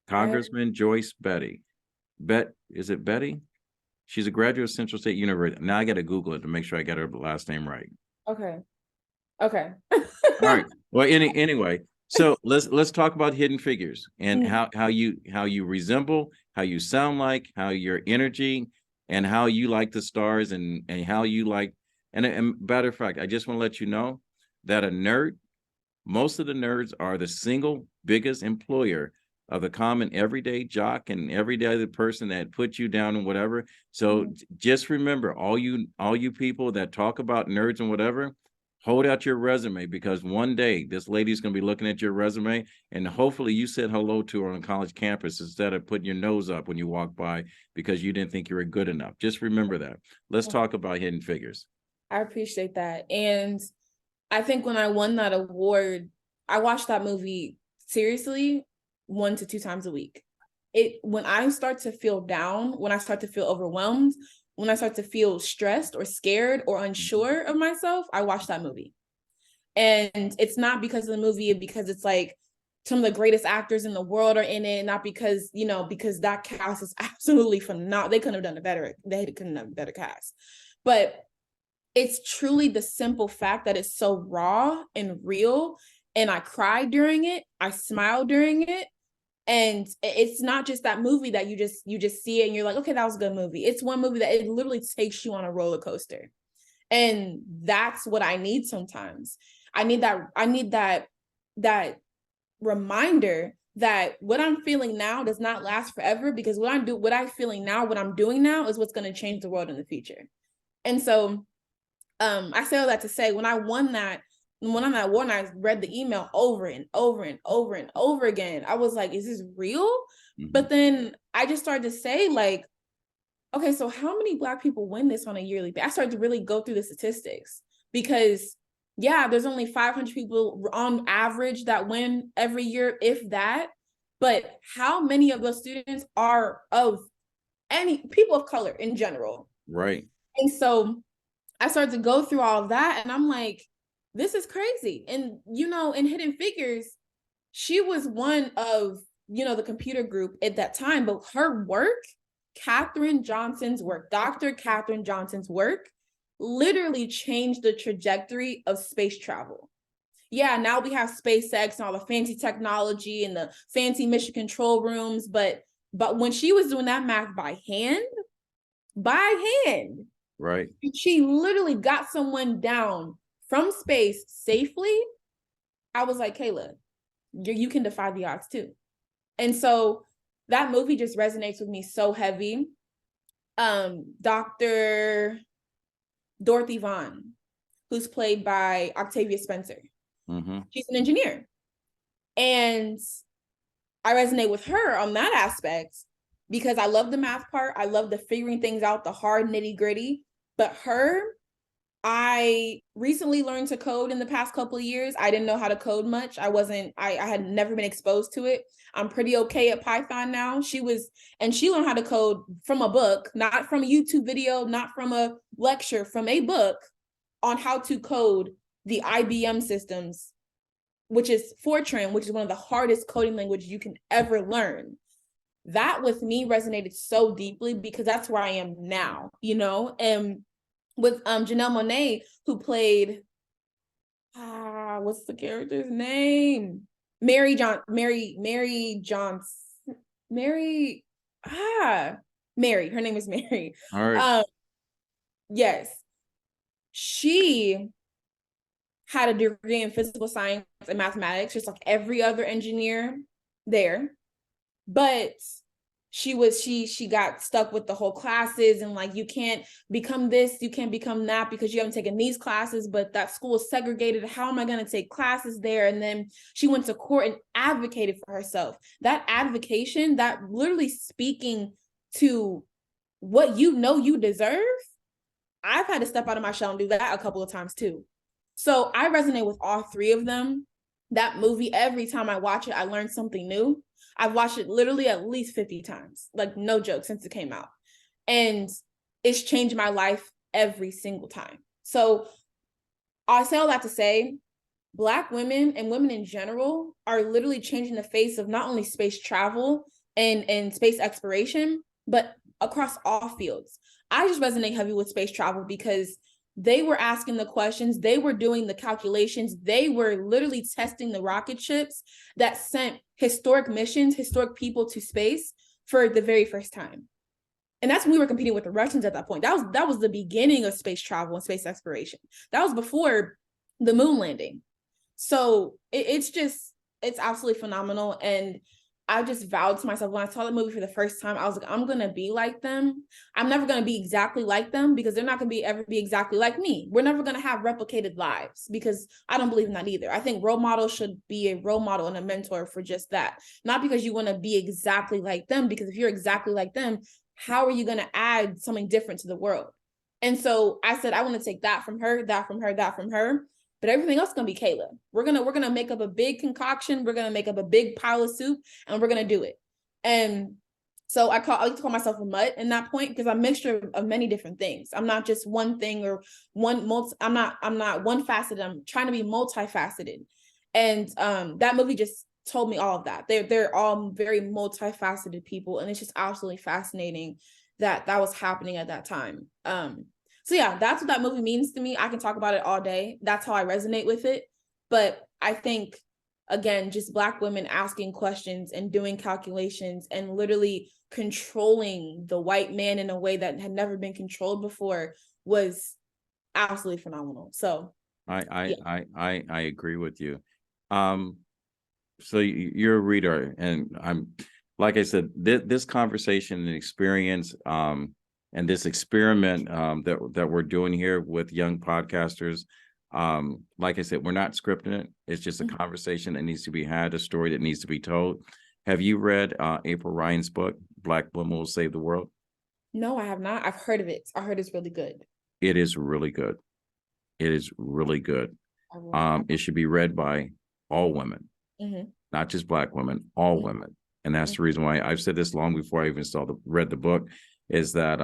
Congressman Joyce Betty. Is it Betty? She's a graduate of Central State University. Now I got to Google it to make sure I got her last name right. Okay. All right. Well, anyway, so let's talk about Hidden Figures and how you resemble, how you sound like, how your energy, and how you like the stars, and how you like. And matter of fact, I just want to let you know that most of the nerds are the single biggest employer of the common everyday jock and everyday other person that put you down and whatever. So just remember, all you people that talk about nerds and whatever, hold out your resume, because one day this lady's going to be looking at your resume, and hopefully you said hello to her on college campus instead of putting your nose up when you walk by because you didn't think you were good enough. Just remember that. Let's talk about Hidden Figures. I appreciate that. And I think when I won that award, I watched that movie seriously 1 to 2 times a week. When I start to feel down, when I start to feel overwhelmed, when I start to feel stressed or scared or unsure of myself, I watch that movie. And it's not because of the movie, because it's like some of the greatest actors in the world are in it, not because, because that cast is absolutely phenomenal. They couldn't have done they couldn't have done a better cast. But it's truly the simple fact that it's so raw and real. And I cried during it. I smiled during it. And it's not just that movie that you just see it and you're like, okay, that was a good movie. It's one movie that it literally takes you on a roller coaster. And that's what I need sometimes. I need that reminder that what I'm feeling now does not last forever, because what I'm feeling now, what I'm doing now is what's going to change the world in the future. And so I say all that to say, when I won that award, I read the email over and over and over and over again. I was like, is this real? Mm-hmm. But then I just started to say, like, okay, so how many Black people win this on a yearly basis? I started to really go through the statistics, because there's only 500 people on average that win every year, if that. But how many of those students are of any people of color in general? Right. And so I started to go through all of that, and I'm like, this is crazy. And, in Hidden Figures, she was one of, the computer group at that time, but her work, Dr. Katherine Johnson's work, literally changed the trajectory of space travel. Yeah, now we have SpaceX and all the fancy technology and the fancy mission control rooms, but when she was doing that math by hand, right, she literally got someone down from space safely. I was like, Kayla, you can defy the odds too. And so that movie just resonates with me so heavy. Dr. Dorothy Vaughan, who's played by Octavia Spencer. Mm-hmm. She's an engineer. And I resonate with her on that aspect because I love the math part. I love the figuring things out, the hard nitty gritty. But I recently learned to code in the past couple of years. I didn't know how to code much. I had never been exposed to it. I'm pretty okay at Python now. She learned how to code from a book, not from a YouTube video, not from a lecture, from a book on how to code the IBM systems, which is Fortran, which is one of the hardest coding languages you can ever learn. That with me resonated so deeply because that's where I am now, and with Janelle Monáe, who played what's the character's name? Mary. Her name is Mary. All right. Yes. She had a degree in physical science and mathematics, just like every other engineer there. But she got stuck with the whole classes and like, you can't become this, you can't become that because you haven't taken these classes, but that school is segregated. How am I going to take classes there? And then she went to court and advocated for herself. That advocation, that literally speaking to what you deserve, I've had to step out of my shell and do that a couple of times too. So I resonate with all three of them. That movie, every time I watch it, I learn something new. I've watched it literally at least 50 times, like no joke, since it came out. And it's changed my life every single time. So I say all that to say, Black women and women in general are literally changing the face of not only space travel and space exploration, but across all fields. I just resonate heavy with space travel because they were asking the questions, they were doing the calculations, they were literally testing the rocket ships that sent historic missions, historic people to space for the very first time. And that's when we were competing with the Russians at that point. That was the beginning of space travel and space exploration. That was before the moon landing. So it's absolutely phenomenal. And I just vowed to myself when I saw the movie for the first time, I was like, I'm going to be like them. I'm never going to be exactly like them because they're not going to ever be exactly like me. We're never going to have replicated lives because I don't believe in that either. I think role models should be a role model and a mentor for just that. Not because you want to be exactly like them, because if you're exactly like them, how are you going to add something different to the world? And so I said, I want to take that from her, that from her, that from her. But everything else is gonna be Kayla. We're gonna make up a big concoction. We're gonna make up a big pile of soup, and we're gonna do it. And so I like to call myself a mutt in that point because I'm a mixture of many different things. I'm not just one thing or I'm not one faceted. I'm trying to be multifaceted. And that movie just told me all of that. They're all very multifaceted people, and it's just absolutely fascinating that was happening at that time. So yeah, that's what that movie means to me. I can talk about it all day. That's how I resonate with it. But I think, again, just Black women asking questions and doing calculations and literally controlling the white man in a way that had never been controlled before was absolutely phenomenal. So I agree with you. So you're a reader, and I'm, like I said, this conversation and experience, and this experiment that we're doing here with young podcasters, like I said, we're not scripting it. It's just a conversation that needs to be had, a story that needs to be told. Have you read April Ryan's book, Black Women Will Save the World? No, I have not. I've heard of it. I heard it's really good. It is really good. It is really good. It should be read by all women, not just Black women, all women. And that's the reason why I've said this long before I even read the book, is that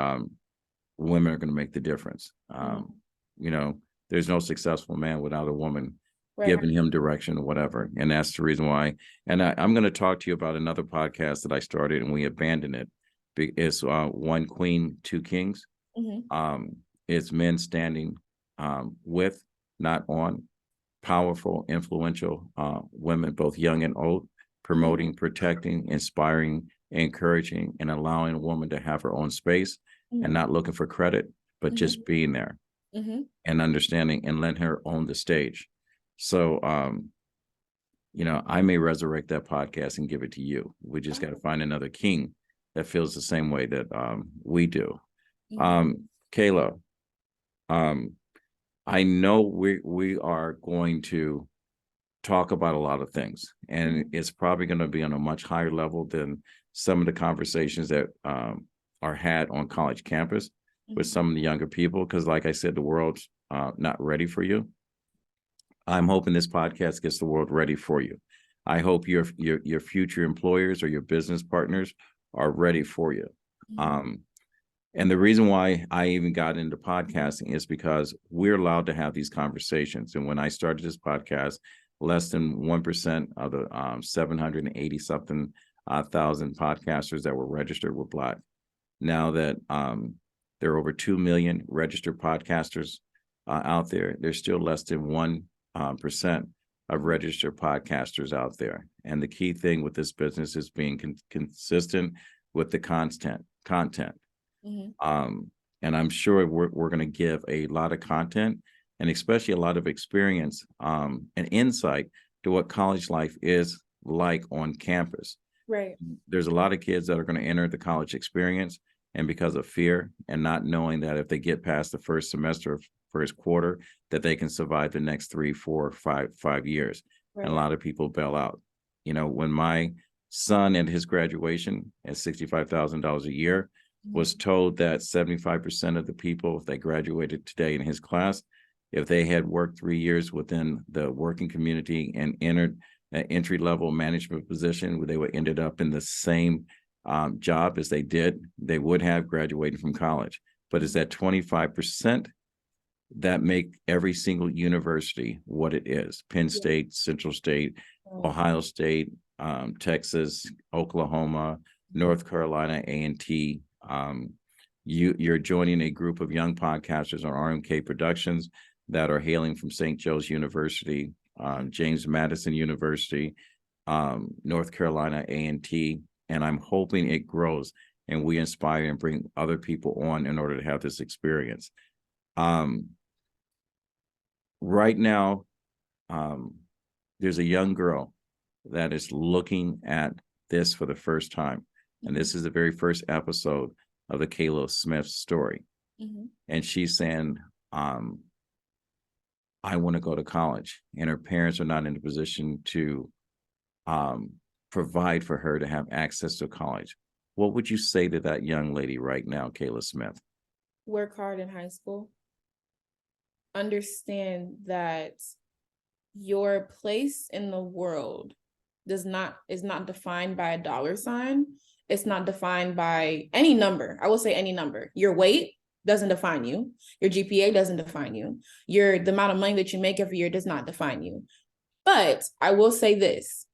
women are going to make the difference. You know, there's no successful man without a woman giving him direction or whatever. And that's the reason why. And I'm going to talk to you about another podcast that I started and we abandoned it. It's One Queen, Two Kings. It's men standing with, not on, powerful, influential women, both young and old, promoting, protecting, inspiring, encouraging, and allowing a woman to have her own space and not looking for credit, but just being there and understanding and letting her own the stage. So, you know, I may resurrect that podcast and give it to you. We just got to find another king that feels the same way that we do. Kayla, I know we are going to talk about a lot of things, and it's probably going to be on a much higher level than some of the conversations that are had on college campus with some of the younger people, because like I said, the world's not ready for you. I'm hoping this podcast gets the world ready for you. I hope your future employers or your business partners are ready for you. And the reason why I even got into podcasting is because we're allowed to have these conversations. And when I started this podcast, less than 1% of the 780 something thousand podcasters that were registered were Black. Now that there are over 2 million registered podcasters out there, there's still less than 1% of registered podcasters out there. And the key thing with this business is being consistent with the content. And I'm sure we're going to give a lot of content and especially a lot of experience and insight to what college life is like on campus. Right. There's a lot of kids that are going to enter the college experience, and because of fear and not knowing that if they get past the first semester, first quarter, that they can survive the next 3, 4, 5 years. Right. And a lot of people bail out. You know, when my son at his graduation at $65,000 a year was told that 75% of the people that graduated today in his class, if they had worked 3 years within the working community and entered an entry-level management position, where they would ended up in the same job as they would have graduated from college. But it's that 25% that make every single university what it is. Penn State, Central State, Ohio State, Texas, Oklahoma, North Carolina, A&T. You're joining a group of young podcasters on RMK Productions that are hailing from St. Joe's University, James Madison University, North Carolina A&T, and I'm hoping it grows and we inspire and bring other people on in order to have this experience. Right now, there's a young girl that is looking at this for the first time. And this is the very first episode of the Kayla Smith story. And she's saying, I want to go to college, and her parents are not in a position to provide for her to have access to college. What would you say to that young lady right now, Kayla Smith? Work hard in high school. Understand that your place in the world is not defined by a dollar sign. It's not defined by any number. I will say any number. Your weight doesn't define you. Your GPA doesn't define you. The amount of money that you make every year does not define you. But I will say this.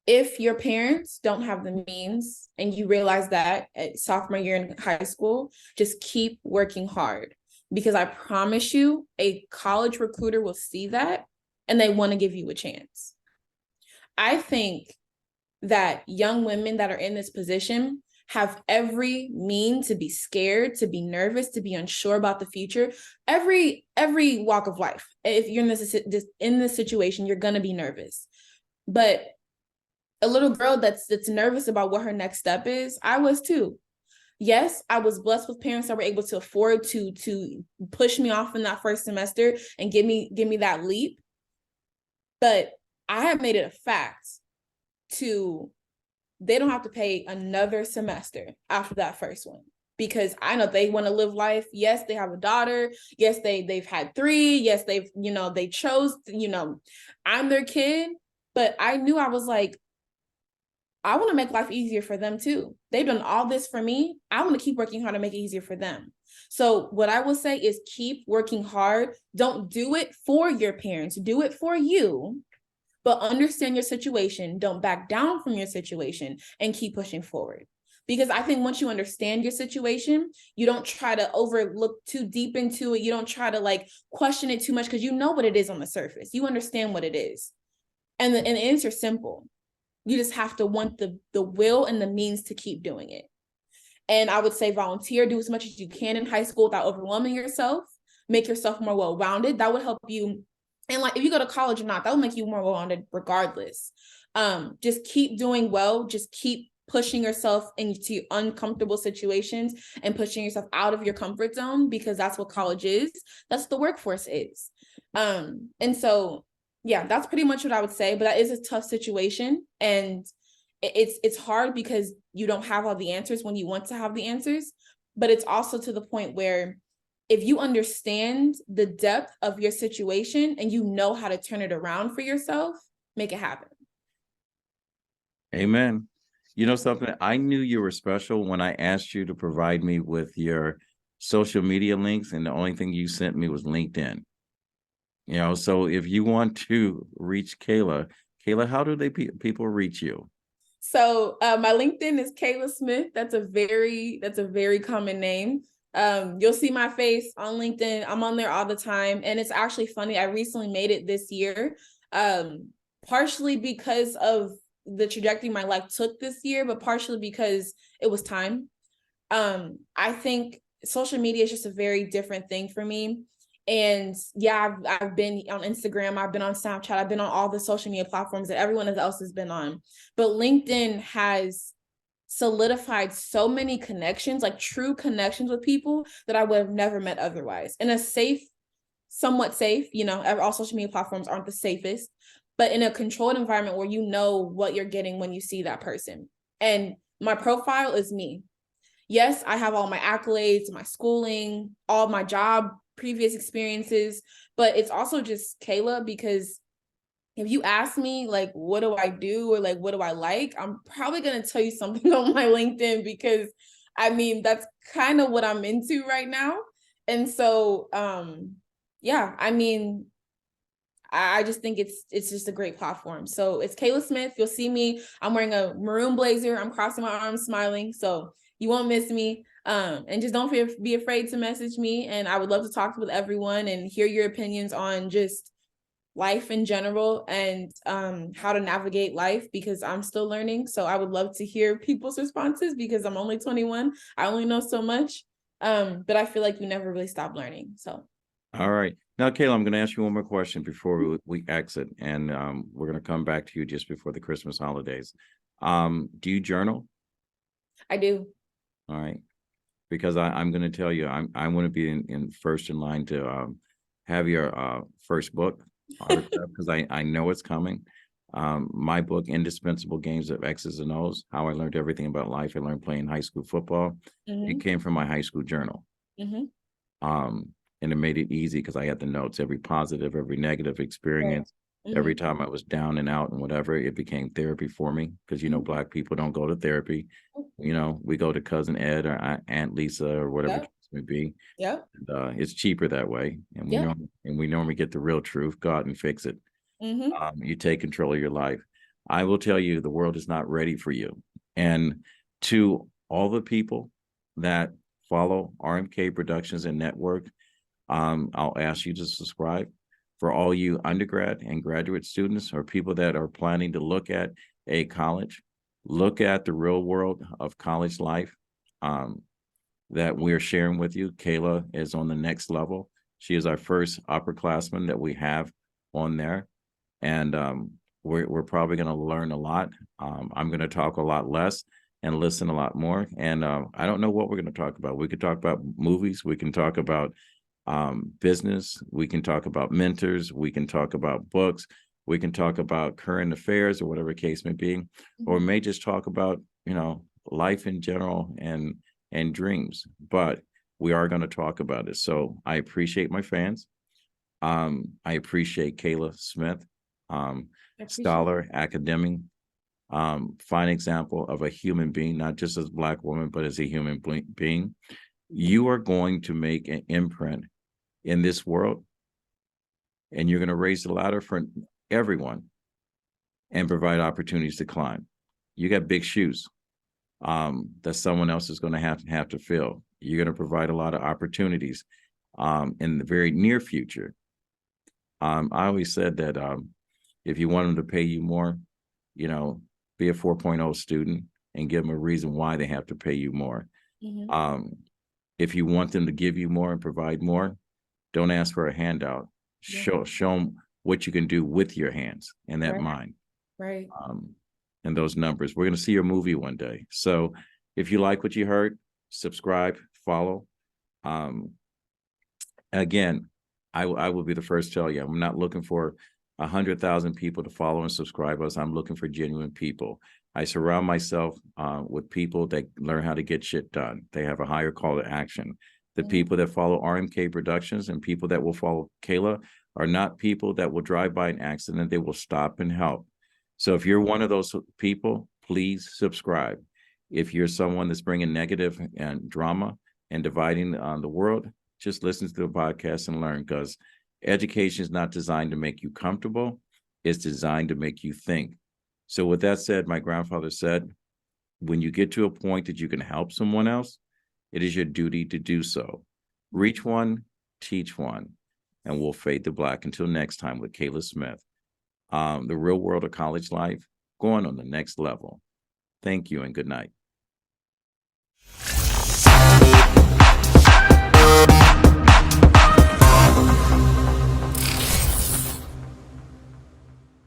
If your parents don't have the means and you realize that at sophomore year in high school, just keep working hard, because I promise you a college recruiter will see that and they want to give you a chance. I think that young women that are in this position have every mean to be scared, to be nervous, to be unsure about the future. Every walk of life. If you're in this situation, you're going to be nervous. But a little girl that's nervous about what her next step is, I was too. Yes, I was blessed with parents that were able to afford to push me off in that first semester and give me that leap. But I have made it a fact they don't have to pay another semester after that first one, because I know they want to live life. Yes, they have a daughter. Yes, they've had 3. Yes, they chose, I'm their kid. But I knew, I was like, I want to make life easier for them too. They've done all this for me. I want to keep working hard to make it easier for them. So what I will say is keep working hard. Don't do it for your parents. Do it for you. But understand your situation. Don't back down from your situation and keep pushing forward. Because I think once you understand your situation, you don't try to overlook too deep into it. You don't try to question it too much, because you know what it is on the surface. You understand what it is. And the answer is simple. You just have to want the will and the means to keep doing it. And I would say volunteer, do as much as you can in high school without overwhelming yourself. Make yourself more well-rounded. That would help you. And if you go to college or not, that will make you more well-rounded regardless. Just keep doing well. Just keep pushing yourself into uncomfortable situations and pushing yourself out of your comfort zone, because that's what college is. That's what the workforce is. And so, yeah, that's pretty much what I would say. But that is a tough situation. And it's hard because you don't have all the answers when you want to have the answers. But it's also to the point where if you understand the depth of your situation and you know how to turn it around for yourself, make it happen. Amen. You know something? I knew you were special when I asked you to provide me with your social media links, and the only thing you sent me was LinkedIn. So if you want to reach Kayla, how do people reach you? So my LinkedIn is Kayla Smith. That's a very common name. You'll see my face on LinkedIn. I'm on there all the time. And it's actually funny. I recently made it this year, partially because of the trajectory my life took this year, but partially because it was time. I think social media is just a very different thing for me. And yeah, I've been on Instagram, I've been on Snapchat, I've been on all the social media platforms that everyone else has been on. But LinkedIn has solidified so many connections, true connections with people that I would have never met otherwise. In a somewhat safe, all social media platforms aren't the safest, but in a controlled environment where you know what you're getting when you see that person. And my profile is me. Yes, I have all my accolades, my schooling, all my job previous experiences, but it's also just Kayla, because if you ask me what do I do or what do I like, I'm probably going to tell you something on my LinkedIn, because that's kind of what I'm into right now. And so I just think it's just a great platform. So it's Kayla Smith. You'll see me. I'm wearing a maroon blazer. I'm crossing my arms, smiling. So you won't miss me. And just don't be afraid to message me. And I would love to talk with everyone and hear your opinions on just life in general and how to navigate life, because I'm still learning. So I would love to hear people's responses, because I'm only 21. I only know so much. But I feel like you never really stop learning. So. All right. Now, Kayla, I'm going to ask you one more question before we exit, and we're going to come back to you just before the Christmas holidays. Do you journal? I do. All right. Because I'm going to tell you, I want to be in first in line to have your first book because I know it's coming. My book, Indispensable Games of X's and O's, How I Learned Everything About Life. I learned playing high school football. It came from my high school journal. And it made it easy because I had the notes, every positive, every negative experience. Every time I was down and out and whatever, it became therapy for me because, you know, Black people don't go to therapy. You know, we go to Cousin Ed or Aunt Lisa or whatever the case may be. And, it's cheaper that way. And we normally get the real truth, God, and fix it. You take control of your life. I will tell you, the world is not ready for you. And to all the people that follow RMK Productions and Network, I'll ask you to subscribe. For all you undergrad and graduate students or people that are planning to look at a college, look at the real world of college life that we're sharing with you. Kayla is on the next level. She is our first upperclassman that we have on there. And we're probably going to learn a lot. I'm going to talk a lot less and listen a lot more. And I don't know what we're going to talk about. We could talk about movies. We can talk about business. We can talk about mentors. We can talk about books. We can talk about current affairs or whatever the case may be, or may just talk about, you know, life in general and dreams. But we are going to talk about it. So I appreciate my fans. I appreciate Kayla Smith, scholar, academic, fine example of a human being, not just as a Black woman, but as a human being. You are going to make an imprint in this world, and you're going to raise the ladder for everyone and provide opportunities to climb. You got big shoes that someone else is going to have to fill. You're going to provide a lot of opportunities in the very near future. I always said that if you want them to pay you more, you know, be a 4.0 student and give them a reason why they have to pay you more. If you want them to give you more and provide more, don't ask for a handout. Show them what you can do with your hands and that mind. And those numbers. We're going to see your movie one day. So if you like what you heard, subscribe, follow. Again, I will be the first to tell you, I'm not looking for 100,000 people to follow and subscribe us. I'm looking for genuine people. I surround myself with people that learn how to get shit done. They have a higher call to action. The people that follow RMK Productions and people that will follow Kayla are not people that will drive by an accident. They will stop and help. So if you're one of those people, please subscribe. If you're someone that's bringing negative and drama and dividing the world, just listen to the podcast and learn, because education is not designed to make you comfortable. It's designed to make you think. So with that said, my grandfather said, when you get to a point that you can help someone else, it is your duty to do so. Reach one, teach one, and we'll fade to black. Until next time with Kayla Smith, the real world of college life, going on the next level. Thank you and good night.